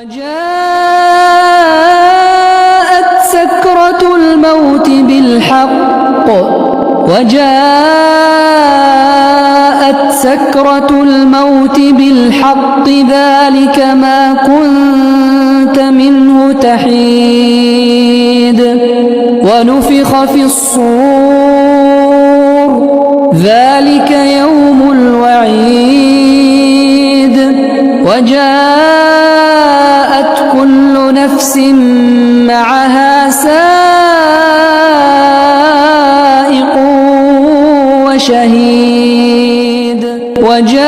وجاءت سكرة الموت بالحق ذلك ما كنت منه تحيد ونفخ في الصور ذلك يوم الوعيد وجاءت كل نفس معها سائق وشهيد وجاءت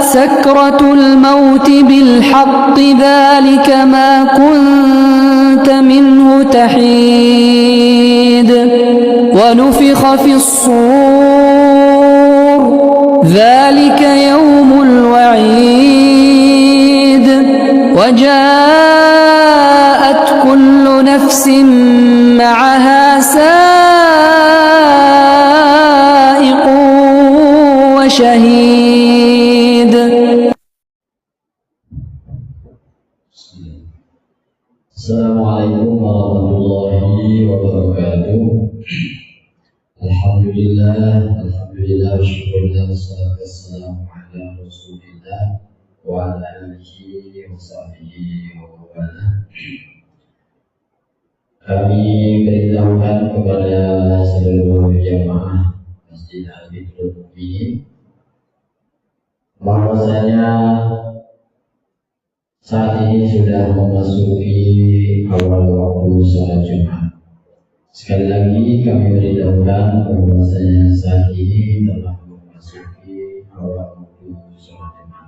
سكرة الموت بالحق ذلك ما كنت منه تحيد ونفخ في الصور ذلك يوم الوعيد وجاءت كل نفس معها سائق وشهيد. Assalamualaikum warahmatullahi wabarakatuh. Alhamdulillah, syukurlah, wassalatu wassalamu ala rasulillah wa ala alihi wa sahbihi wa wala. Kami beritahukan kepada seluruh jamaah Masjid Al-Baitul Mu'minin bahwasanya saat ini sudah memasuki awal waktu sholat Jumat. Sekali lagi kami beritahukan bahwasanya saat ini telah memasuki awal waktu sholat Jumat.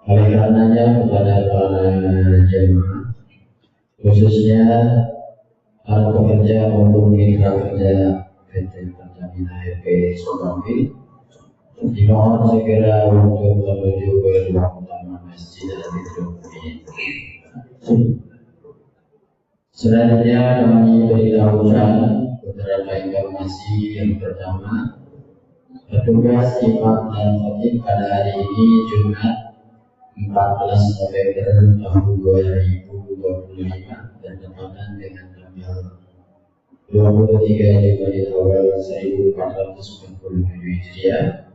Oleh karenanya kepada para jemaah, khususnya para pekerja maupun mitra kerja PT Pertamina EP Sukabumi, dimohon segera untuk menuju ke ruang utama Masjid Al-Baitul Mu'minin. Selanjutnya kami beritahukan beberapa informasi. Yang pertama, petugas imam dan khatib pada hari ini Jumat 14 November tahun 2025 dan tepatan dengan tanggal 23 Jumadil Awal 1447 Hijriah,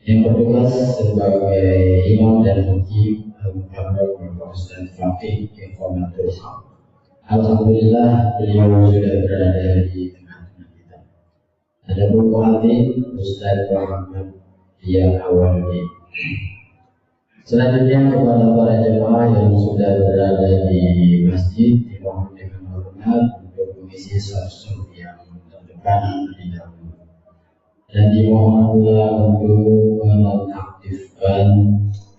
yang bertugas sebagai imam dan khatib Al-Mukarram Bapak Ustaz Faqih Informatul Haq. Alhamdulillah beliau sudah berada di tengah-tengah kita. Ada buku hati Ustaz Muhammad Dia Awaldi. Selanjutnya kepada para jemaah yang sudah berada di masjid, dimohon dengan hormat untuk mengisi saf-saf yang terdepan di dahulu. Dan dimohon pula untuk menonaktifkan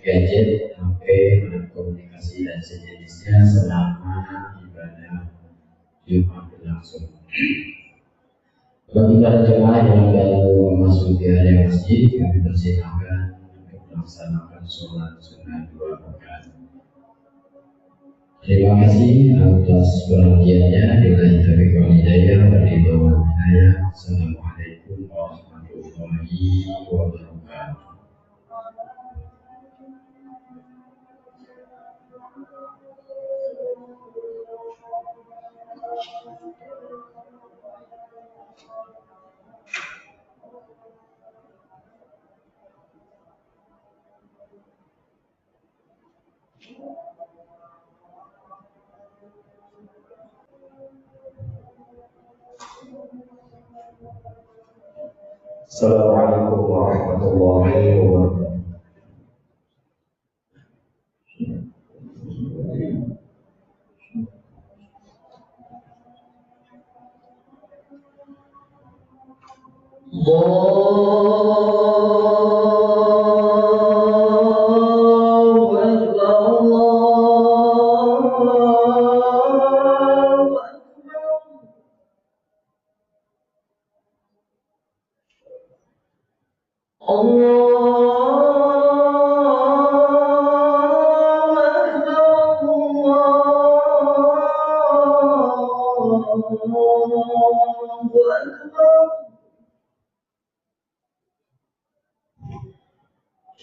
gadget, HP, alat komunikasi dan sejenisnya selama ibadah Jumat berlangsung. Bagi para jemaah yang baru memasuki area masjid, kami persilakan untuk melaksanakan sholat sunnah 2 rakaat. Terima kasih atas perhatiannya. Billahi taufiq wal hidayah. Assalamualaikum warahmatullahi wabarakatuh. Assalamualaikum warahmatullahi wabarakatuh.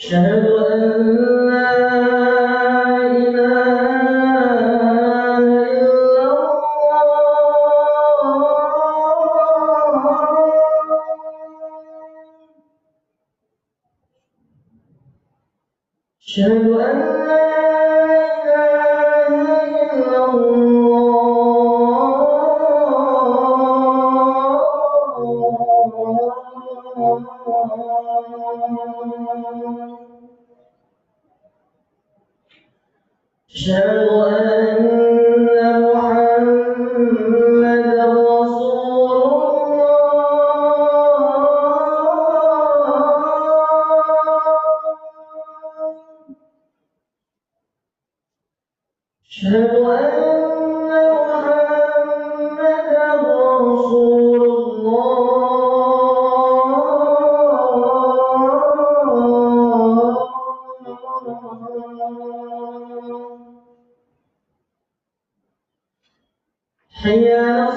أشهد أن لا إله إلا الله أشهد أن لا إله إلا الله أشهد أن محمدا رسول الله أشهد أن محمدا رسول الله حي على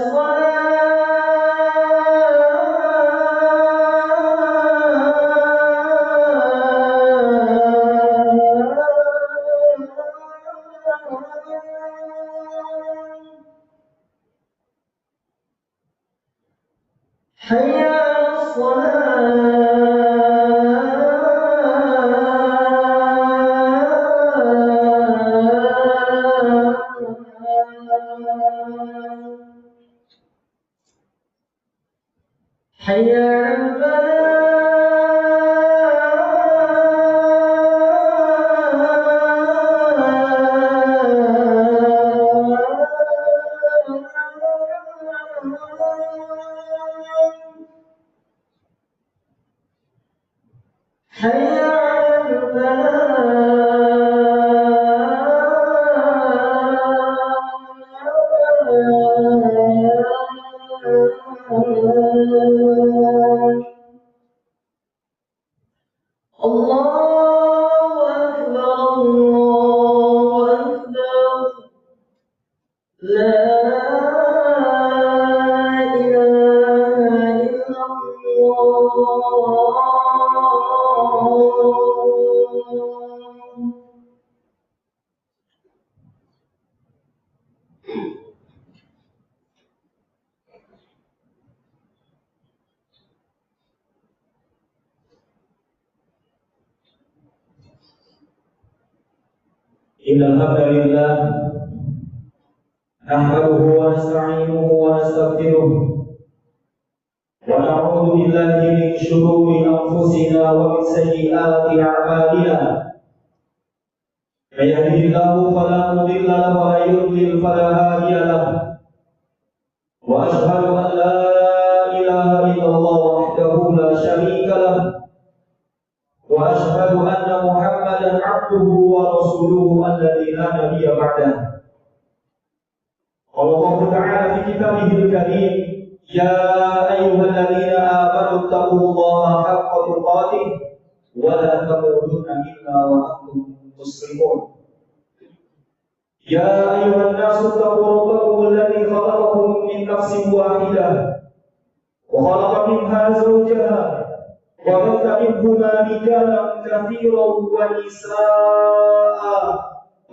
حي على حي على حي على الله أكبر الله أكبر لا إله إلا الله إن الحمد لله نحمده ونستعينه ونستغفره ونعوذ بالله من شرور أنفسنا ومن سيئات أعمالنا من يهده الله فلا مضل له ومن يضلل فلا هادي له وأشهد أن لا إله إلا الله وحده لا شريك له وأشهد أن محمدا عبده ورسوله الذي لا نبي بعده قال الله تعالى في كتابه الكريم يا أيها الذين آمنوا اتقوا الله حق تقاته ولا تموتن إلا وأنتم مسلمون يا أيها الناس اتقوا ربكم الذي خلقكم من نفس واحدة وخلق منها زوجها وبث منهما رجالا كثيرا ونساء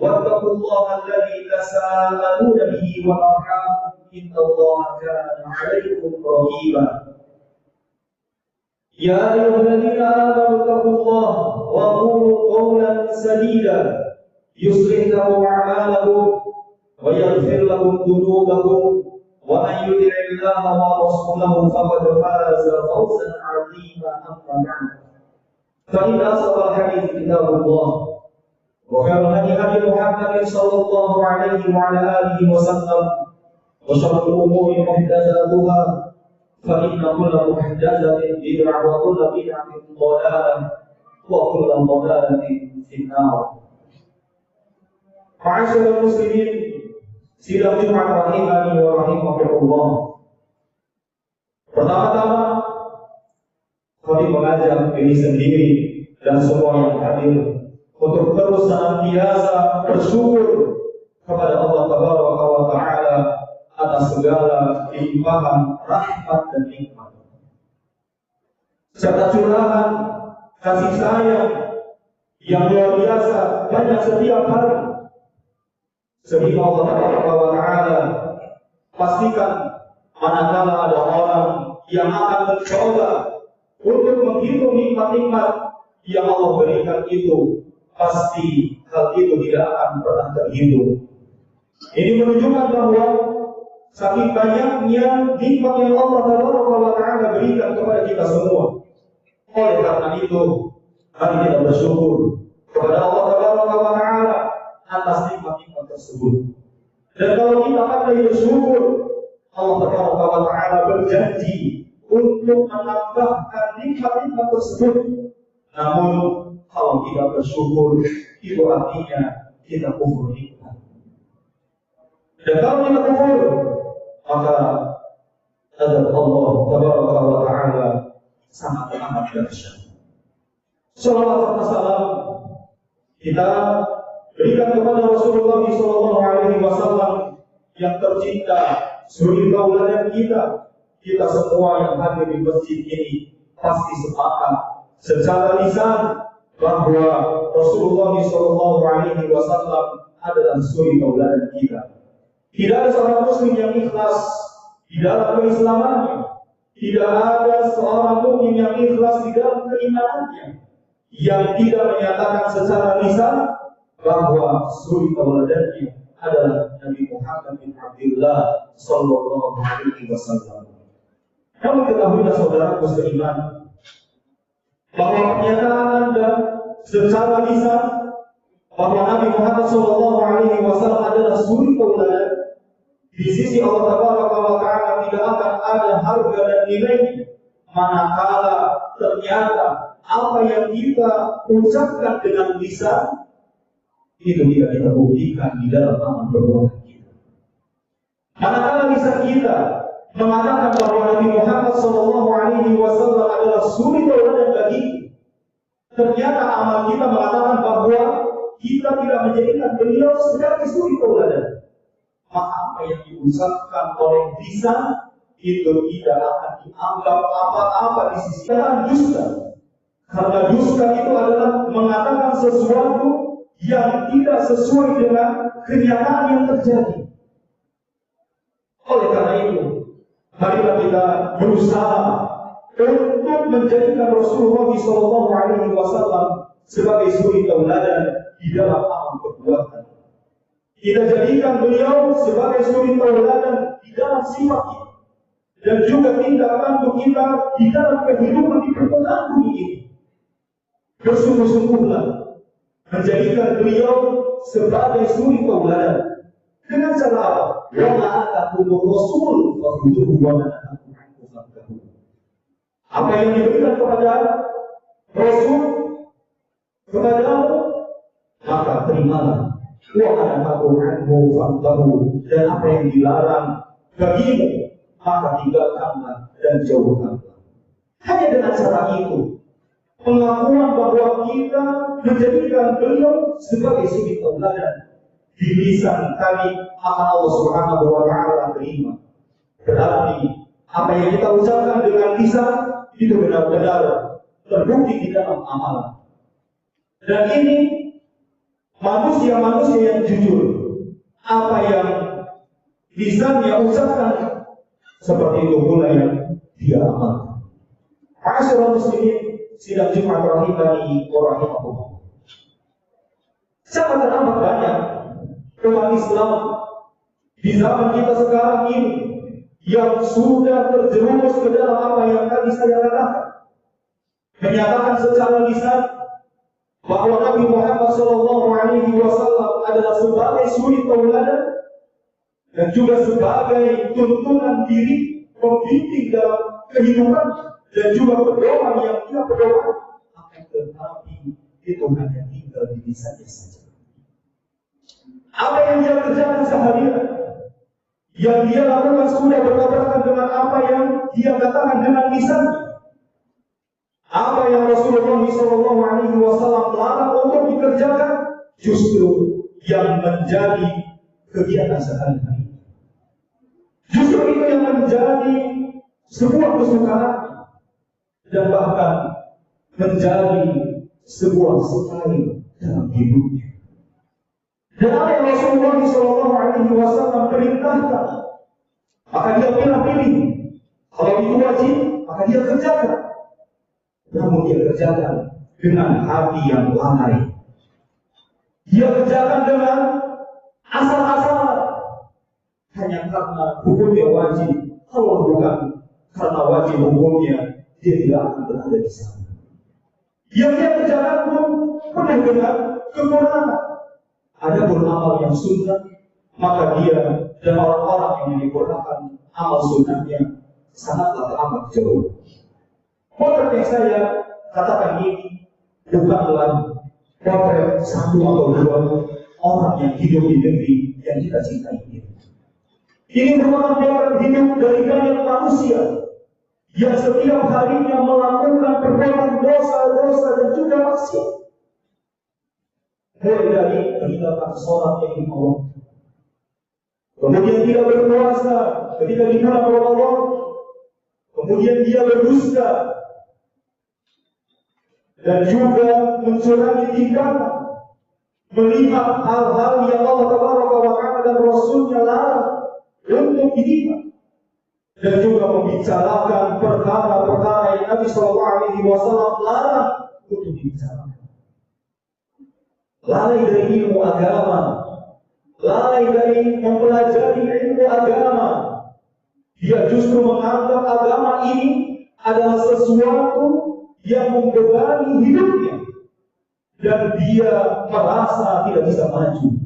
واتقوا الله الذي تساءلون به والأرحام إن الله كان عليكم رقيبا يا أيها الذين آمنوا اتقوا الله وقولوا قولا سديدا يصلح لكم أعمالكم ويغفر لكم ذنوبكم ومن يطع الله ورسوله فقد فاز فوزا عظيما أما بعد فإن أصدق الحديث كتاب الله وخير الهدي هدي محمد صلى الله عليه وعلى آله وسلم وشر الأمور محدثاتها فإن كل محدثة بدعة وكل بدعة ضلالة وكل ضلالة في النار. معاشر المسلمين sidang Jumat rahimani wa rahimakumullah. Pertama-tama kami mengajak diri sendiri dan semua yang hadir untuk terus senantiasa bersyukur kepada Allah Tabaraka wa Ta'ala atas segala limpahan rahmat dan nikmat serta curahan kasih sayang yang luar biasa banyak setiap hari. Sehingga Allah Taala pastikan manakala ada orang yang akan mencoba untuk menghitung nikmat-nikmat yang Allah berikan itu, pasti hal itu tidak akan pernah terhitung. Ini menunjukkan bahwa saking banyaknya nikmat yang Allah Taala berikan kepada kita semua. Oleh karena itu, mari kita bersyukur kepada Allah Taala atas nikmat-nikmat tersebut. Dan kalau kita pandai bersyukur, Allah Taala berjanji untuk menambahkan nikmat-nikmat tersebut. Namun kalau tidak bersyukur, itu artinya kita kufur nikmat. Dan kalau kita kufur, maka azab Allah Taala sangat amat dahsyat. Salawat dan salam kita berikan kepada Rasulullah SAW yang tercinta, suri tauladan kita. Kita semua yang hadir di masjid ini pasti sepakat secara lisan bahwa Rasulullah SAW adalah suri tauladan kita. Tidak ada seorang muslim yang ikhlas di dalam keislamannya. Tidak ada seorang mukmin yang ikhlas di dalam keimanannya yang tidak menyatakan secara lisan bahwa suri tauladannya adalah Nabi Muhammad bin Abdullah sallallahu alaihi wasallam. Namun ketahuilah saudaraku seiman bahwa pernyataan Anda secara lisan bahwa Nabi Muhammad sallallahu alaihi wasallam adalah suri tauladan di sisi Allah Taala tidak akan ada harga dan nilainya manakala ternyata apa yang kita ucapkan dengan lisan itu tidak kita buktikan di dalam amal perbuatan kita. Manakala lisan kita mengatakan bahwa Nabi Muhammad SAW adalah suri tauladan bagi, ternyata amal kita mengatakan bahwa kita tidak menjadikan beliau sebagai suri tauladan, maka apa yang diucapkan oleh lisan itu tidak akan dianggap apa-apa di sisi kita dusta. Karena dusta itu adalah mengatakan sesuatu yang tidak sesuai dengan kenyataan yang terjadi. Oleh karena itu, marilah kita berusaha untuk menjadikan Rasulullah SAW sebagai suri tauladan di dalam amal perbuatan. Kita jadikan beliau sebagai suri tauladan di dalam sifat kita dan juga tindak tanduk kita di dalam kehidupan di permukaan bumi ini. Bersungguh-sungguhlah menjadikan beliau sebagai suri tauladan dengan cara apa? Wa ma'atakum rasul wa khudhuhu wa ma'atakum anhu fantahu. Apa yang diberikan kepada Rasul kepadamu, maka terimalah. Wa ma'atakum anhu fantahu. Dan apa yang dilarang bagimu, maka tinggalkanlah dan jauhkanlah. Hanya dengan cara itu, pengakuan bahwa kita menjadikan beliau sebagai suri tauladan di lisan kami akan Allah Subhanahu wa Ta'ala terima. Berarti apa yang kita ucapkan dengan lisan itu benar-benar terbukti di dalam amalan. Dan ini manusia-manusia yang jujur, apa yang lisannya ucapkan seperti itu pula yang dia amalkan. Ma'asyiral muslimin, sidang Jumat rahimani wa rahimakumullah. Sangat teramat banyak umat Islam di zaman kita sekarang ini yang sudah terjerumus ke dalam apa yang tadi saya katakan, menyatakan secara lisan bahwa Nabi Muhammad SAW adalah sebagai suri tauladan dan juga sebagai tuntunan diri pembimbing dalam kehidupan dan juga pedoman yang dia pedoman, akan tetapi itu hanya tinggal di lisannya saja. Apa yang dia kerjakan seharian, yang dia lakukan sudah bertabrakan dengan apa yang dia katakan dengan lisannya. Apa yang Rasulullah SAW larang untuk dikerjakan, justru yang menjadi kegiatan sehari-hari. Justru itu yang menjadi sebuah kesukaan dan bahkan menjadi sebuah style dalam hidupnya. Dan apa yang Rasulullah SAW perintahkan, maka dia pilih-pilih. Kalau itu wajib, maka dia kerjakan. Namun dia kerjakan dengan hati yang lalai. Dia kerjakan dengan asal-asalan. Hanya karena hukumnya wajib. Kalau bukan karena wajib hukumnya, dia tidak akan berada di sana. Yang dia kerjakan pun penuh dengan kekurangan. Adapun amal yang sunnah, maka dia dan orang-orang yang menyempurnakan amal sunnahnya sangatlah amat jauh. Potret yang saya katakan ini bukanlah potret satu atau dua orang yang hidup di negeri yang kita cintai ini. Ini merupakan potret hidup dari banyak manusia yang setiap harinya melakukan perbuatan dosa-dosa dan juga maksiat. Mulai dari meninggalkan sholat yang lima waktu, kemudian tidak berpuasa ketika di bulan Ramadan, kemudian dia berdusta dan juga mencurangi timbangan, melihat hal-hal yang Allah Taala dan Rasulnya larang untuk dilihat, dan juga membicarakan perkara-perkara yang Nabi SAW larang untuk dibicarakan. Lalai dari ilmu agama, lalai dari mempelajari ilmu agama. Dia justru menganggap agama ini adalah sesuatu yang membebani hidupnya, dan dia merasa tidak bisa maju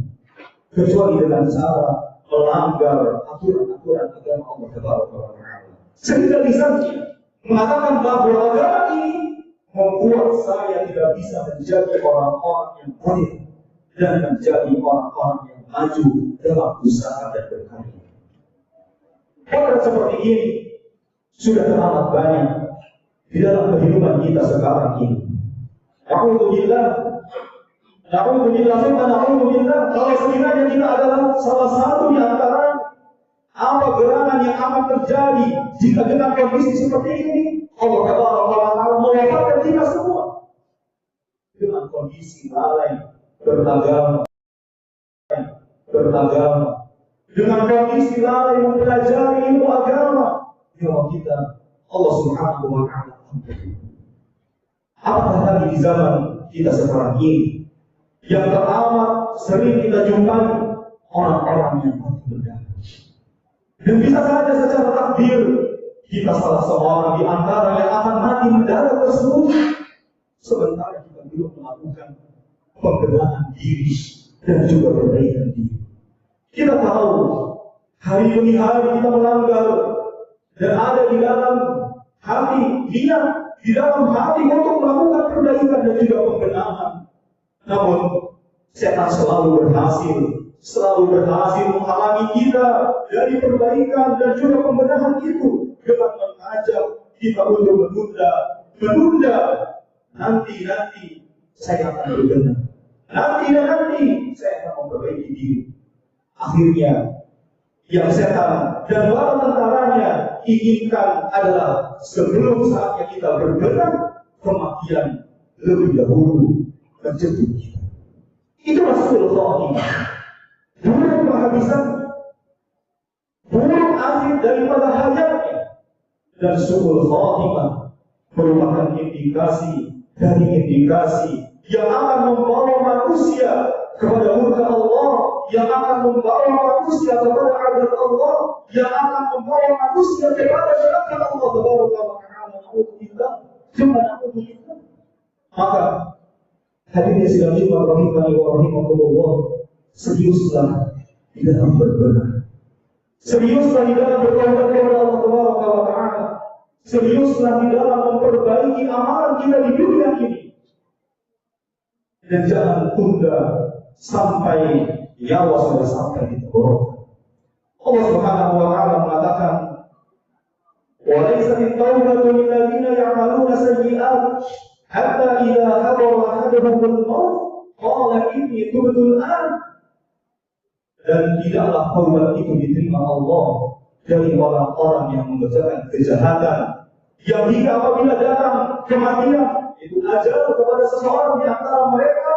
kecuali dengan cara melanggar aturan-aturan agama Allah Taala. Sehingga lisannya mengatakan bahwa agama ini membuat saya tidak bisa menjadi orang-orang yang baik dan menjadi orang-orang yang maju dalam usaha dan berkarya. Potret seperti ini sudah teramat banyak di dalam kehidupan kita sekarang ini. Na'udzubillah, kalau sekiranya kita adalah salah satu di antara apa gerangan yang akan terjadi jika dengan kondisi seperti ini, Allah Taala mewafatkan kita semua dengan kondisi lalai beragama, dengan kondisi lalai mempelajari ilmu agama. Nyawa kita Allah Subhanahu wa Ta'ala ampuni. Apakah lagi di zaman kita sekarang ini yang teramat sering kita jumpai orang-orang yang mati mendadak. Dan bisa saja secara takdir kita salah seorang di antara yang akan mati mendadak tersebut, sementara kita belum melakukan pembenahan diri dan juga perbaikan diri. Kita tahu hari demi hari kita melanggar, dan ada di dalam hati, niat di dalam hati untuk melakukan perbaikan dan juga pembenahan. Namun setan selalu berhasil menghalangi kita dari perbaikan dan juga pembenahan itu dengan mengajak kita untuk menunda. Nanti saya akan berbenah. Nanti saya akan memperbaiki diri. Akhirnya yang setan dan bala tentaranya inginkan adalah sebelum saatnya kita berbenah, kematian lebih dahulu menjemput kita. Itulah suul khatimah, buruk kehabisan, buruk akhir daripada hayatnya. Dan suul khatimah merupakan indikasi yang akan membawa manusia kepada murka Allah, yang akan membawa manusia kepada azab Allah, yang akan membawa manusia kepada neraka Allah Taala. Maka hadirin sidang Jumat rahimani wa rahimakumullah, seriuslah di dalam berbenah, seriuslah di dalam bertobat kepada Allah Taala, seriuslah di dalam memperbaiki amalan kita di dunia ini, dan jangan tunda sampai nyawa sudah sampai di tenggorokan. Allah Subhanahu wa Ta'ala mengatakan, "Wa laysat at-taubatu lil ladzina ya'maluna sayyi'at hatta idza hadara ahaduhumul maut qala inni tubtu al-an." Dan tidaklah taubat itu diterima Allah dari orang-orang yang mengerjakan kejahatan, yang hingga apabila datang kematian itu ajal kepada seseorang di antara mereka,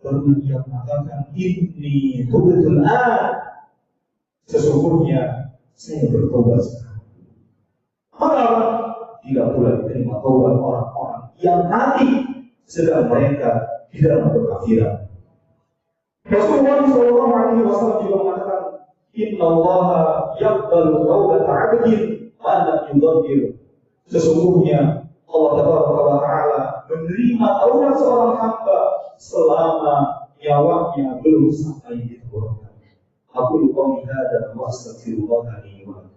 baru ia mengatakan, inni tubtul an, sesungguhnya saya bertobat sekarang. Maka tidak pula diterima taubat orang-orang yang mati sedang mereka di dalam kekafiran. Rasulullah SAW juga mengatakan, Inna Allah yaqbalu taubata 'abdin ma lam yudhakkir. Sesungguhnya Allah Taala menerima taubat seorang hamba selama nyawanya belum sampai di tenggorokan. Aku qouli hadza wa astaghfirullah li wa lakum.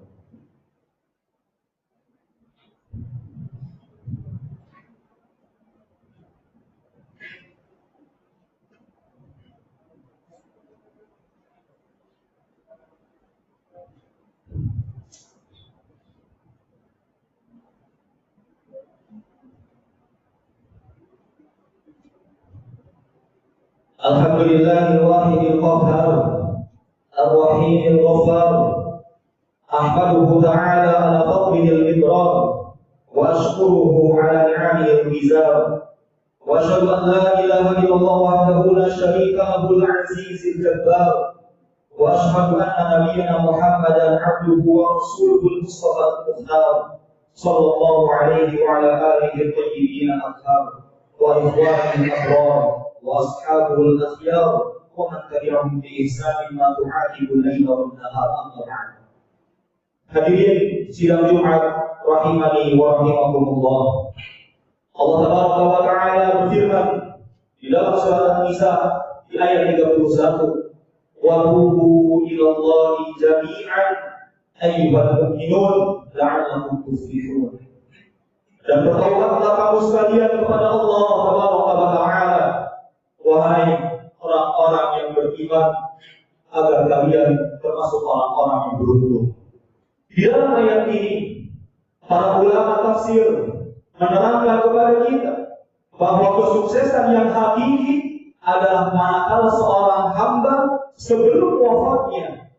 Alhamdulillahil wahidil qahhar ar-rahimil ghaffar ahmaduhu ta'ala ala fadlihil idrar wa ashkuruhu ala ni'amihil mizar wa asyhadu an la ilaha illallah wahdahu la syarika lahul azizil jabbar wa asyhadu anna nabiyyana Muhammadan abduhu wa rasuluhul mustafa al-mukhtar sallallahu alaihi wa ala alihi at-tayyibin al-athhar wa ikhwanihi al-abrar وأصحابه الأخيار ومن تبعهم بإحسان ما تعاقب الليل والنهار أما بعد. Hadirin sidang Jumat rahimani wa rahimakumullah. Allah Taala wa Ta'ala berfirman di dalam surat An-Nisa di ayat 31, wa tubu ilallahi jami'an ayyuhal mu'minun la'allakum tuflihun. Dan bertaubatlah kamu sekalian kepada Allah Taala, wahai orang-orang yang beriman, agar kalian termasuk orang-orang yang beruntung. Di dalam ayat ini, para ulama tafsir menerangkan kepada kita bahwa kesuksesan yang hakiki adalah manakala seorang hamba sebelum wafatnya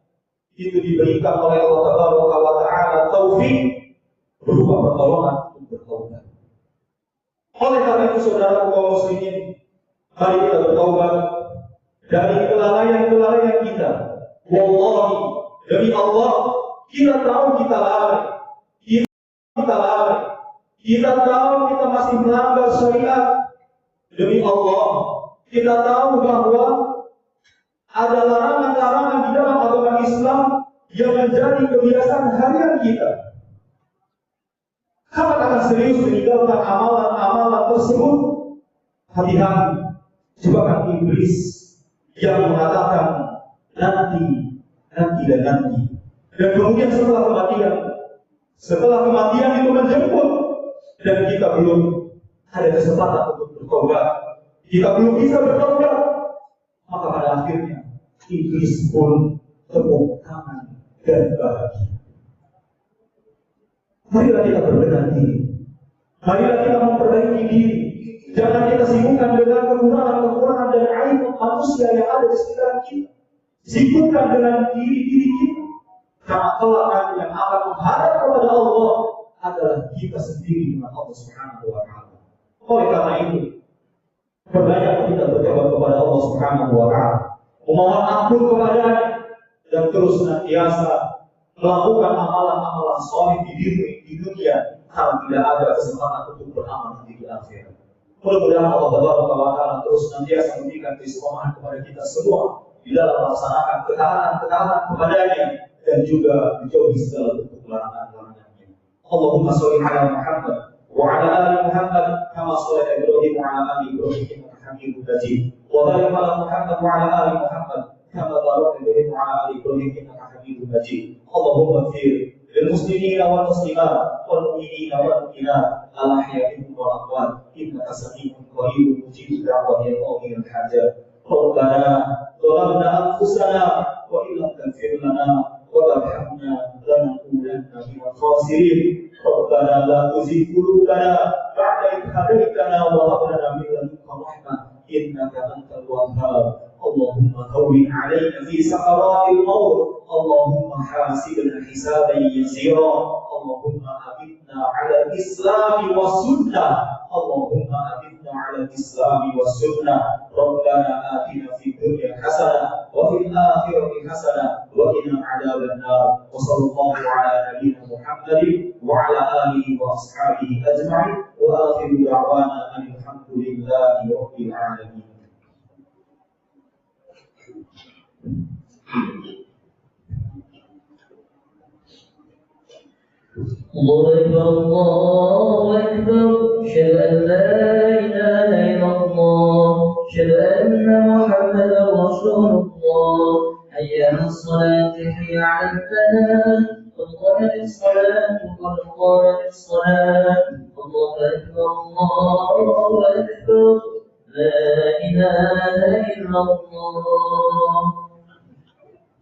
itu diberikan oleh Allah Taala taufik berupa pertolongan untuk bertaubat. Oleh karena itu, saudara kaum muslimin, mari kita bertaubat dari kelalaian-kelalaian kita. Wallahi, demi Allah, kita tahu kita lalai. Kita tahu kita masih melanggar syariat. Demi Allah, kita tahu bahwa ada larangan-larangan di dalam agama Islam yang menjadi kebiasaan harian kita. Kapan akan serius meninggalkan amalan-amalan tersebut? Hati-hati. Jebakan iblis yang mengatakan nanti. Dan kemudian setelah kematian itu menjemput dan kita belum ada kesempatan untuk bertobat, kita belum bisa bertobat, maka pada akhirnya iblis pun tepuk tangan dan bahagia. Marilah kita berbenah diri, marilah kita memperbaiki diri. Jangan kita sibukkan dengan kekurangan dan aib manusia yang ada di sekitar kita. Sibukkan dengan diri kita. Karena kelak nanti yang akan menghadap kepada Allah adalah kita sendiri dengan Allah Subhanahu wa Ta'ala. Oleh karena itu, berbanyak kita bertobat kepada Allah Subhanahu wa Ta'ala, memohon ampun kepadanya, dan terus senantiasa melakukan amalan-amalan saleh di dunia kalau tidak ada kesempatan untuk beramal di akhirat. Mudah-mudahan Allah Taala terus senantiasa memberikan keistiqomahan kepada kita semua di dalam melaksanakan ketaatan kepadanya dan juga menjauhi segala bentuk larangan-larangannya. Allahumma sholli ala Muhammad wa ala ali Muhammad kama shallaita Ibrahim wa ala ali Ibrahim innaka Hamidum Majid. Wa barik ala Muhammad wa ala ali Muhammad kama barakta Ibrahim wa ala ali Ibrahim innaka Hamidum Majid. Allahumma ighfir للمسلمين والمسلمات والمؤمنين والمؤمنات الأحياء منهم والأموات إنك سميع قريب مجيب الدعوة يا قاضي الحاجات. ربنا ظلمنا أنفسنا وإن لم تغفر لنا وترحمنا لنكونن من الخاسرين. ربنا لا تزغ قلوبنا بعد إذ هديتنا وهب لنا من لدنك رحمة إنك أنت الوهاب. اللهم هون علينا في سكرات الموت. اللهم حاسبنا حسابا يسيرا. اللهم أمتنا على الإسلام والسنة. اللهم أعنا على الإسلام والسنة ربنا آتنا في الدنيا حسنة وفي الآخرة حسنة وقنا عذاب النار وصلى الله على نبينا محمد وعلى آله وأصحابه أجمعين وآخر دعوانا أن الحمد لله رب العالمين. الله أكبر الله أكبر أشهد أن لا إله إلا الله أشهد أن محمدا رسول الله حي على الصلاة حي على الفلاح قد قامت الصلاة قد قامت الصلاة الله أكبر الله أكبر لا إله إلا الله.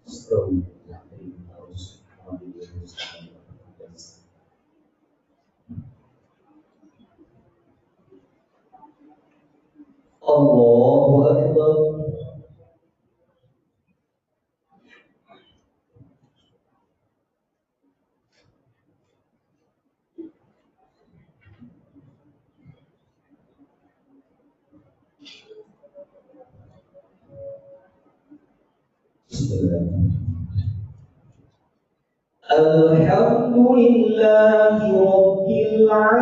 استغفر الله أكبر. الحمد لله رب العالمين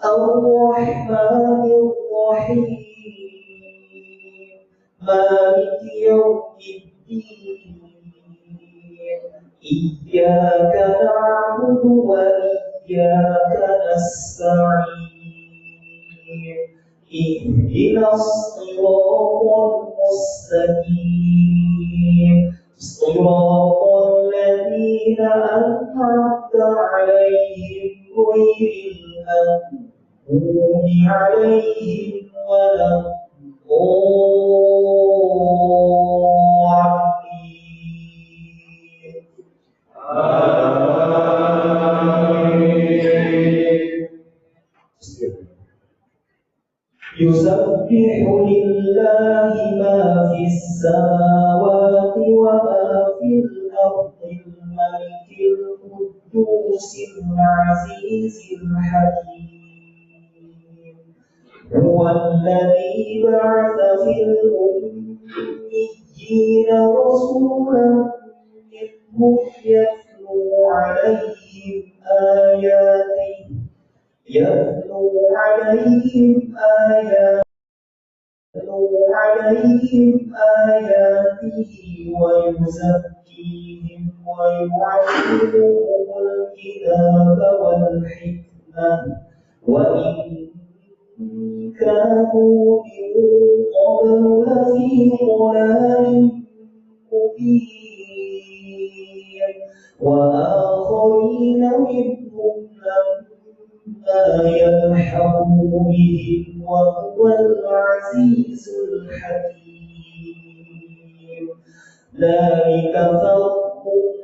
الرحمن الرحيم مالك يوم الدين إياك نعبد وإياك نستعين اهدنا الصراط المستقيم صراط الذين أنعمت عليهم غير المغضوب عليهم ولا الضالين. يسبح لله ما في السماوات وما في الأرض الملك القدوس العزيز الحكيم هو الذي بعث في الأميين رسولا منهم يتلو عليهم آياته ويزكيهم ويعلمهم الكتاب والحكمة وإن كانوا من قبل لفي ضلال مبين وآخرين منهم لما يلحقوا بهم وهو العزيز الحكيم. ذلك فضل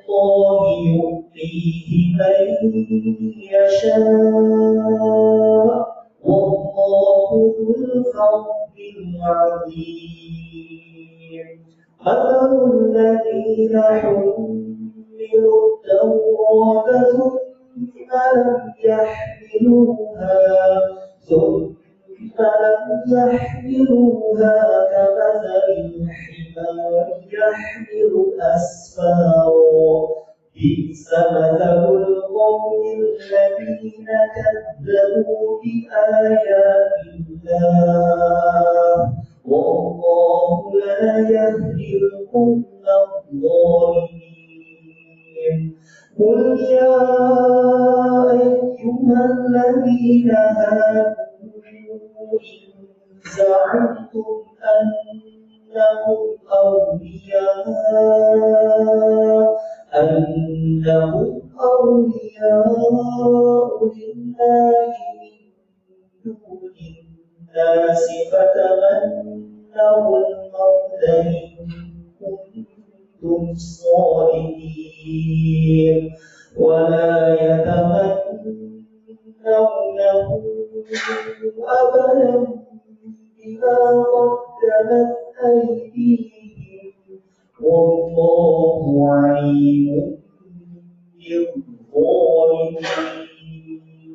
الله يؤتيه من يشاء والله ذو الفضل العظيم. مثل الذين حملوا التوراة ثم لم يحملوها كمثل الحمار يحمل أسفارا بئس مثل القوم الذين كذبوا بآيات الله والله لا يهدي القوم الظالمين. قل يا أيها الذين هادوا إن زعمتم أنهم أولياء لله من دون الناس فتمنوا الموت إن كنتم صادقين ولا يتمنونه أبدا بما قدمت أيديهم والله عليم بالظالمين.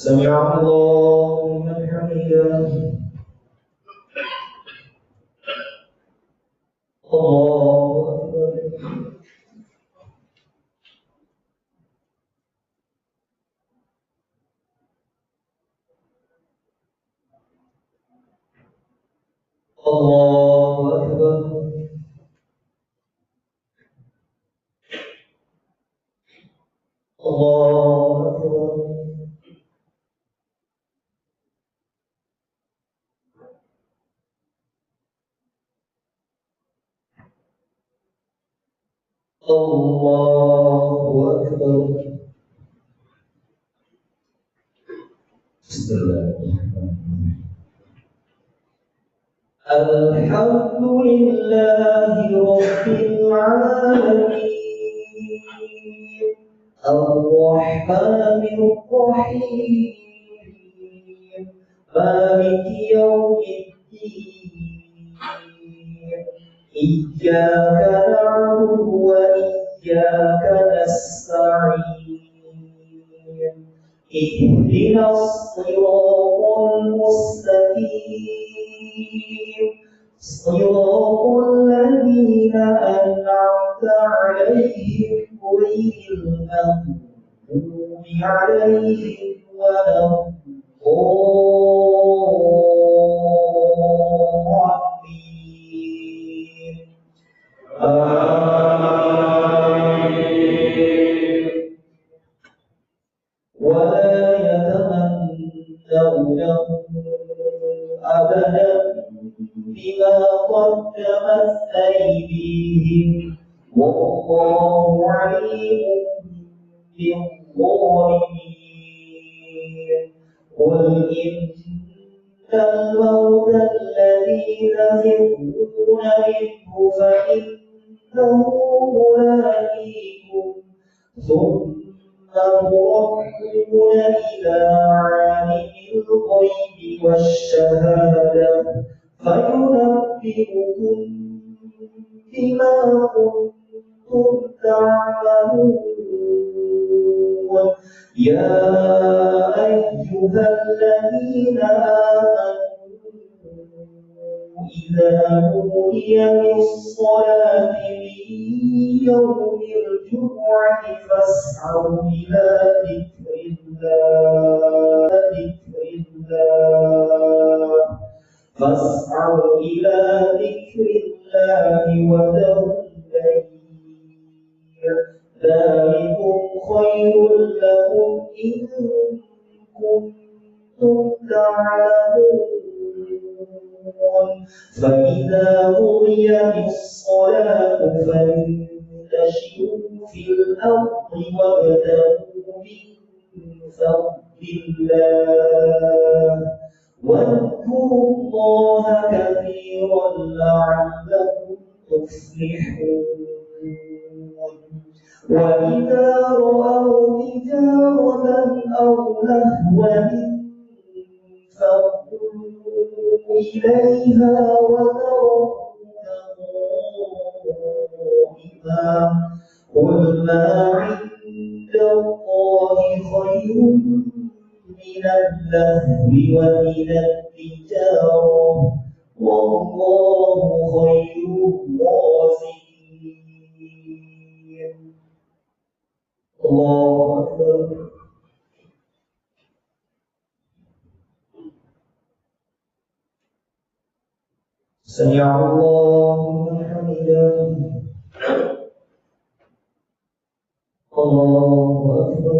سمع الله لمن حمده. الله أكبر. الله أكبر. الله أكبر. الله أكبر. بسم الله الرحمن الرحيم. الحمد لله رب العالمين الرحمن الرحيم مالك يوم الدين إياك نعبد وإياك نستعين اهدنا الصراط المستقيم صراط الذين أنعمت عليهم غير المغضوب عليهم ولا الضالين آمين. ولا يتمنونه أبدا بما قدمت أيديهم والله عليم بالظالمين. قل إن الموت الذي تفرون منه فإنه ملاقيكم ثم تردون إلى عالم الغيب والشهادة فينبئكم بما كنتم تعملون. يا أيها الذين آمنوا إذا نودي للصلاة من يوم الجمعة فاسعوا إلى ذكر الله فاسعوا إلى ذكر الله وذروا البيع ذلكم خير لكم إن كنتم تعلمون. فإذا قضيت الصلاة فانتشروا في الأرض وابتغوا من فضل الله واذكروا الله كثيرا لعلكم تفلحون. وإذا رأوا تجارة أو لهوا انفضوا إليها وتركوك قائما قل ما عند الله خير من اللهو ومن التجارة والله خير الرازقين. الله أكبر. سمع الله لمن حمده. الله أكبر.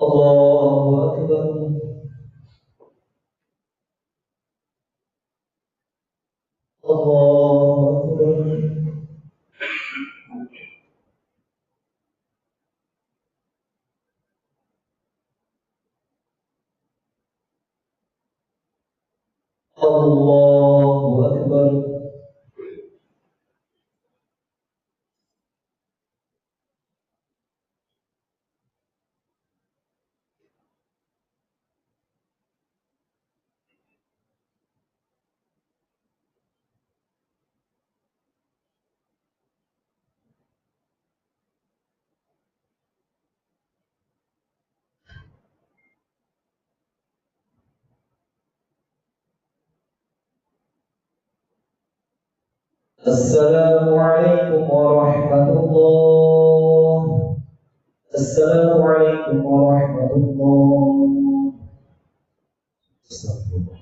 الله أكبر. الله أكبر. الله أكبر. السلام عليكم ورحمة الله. السلام عليكم ورحمة الله. استغفر الله.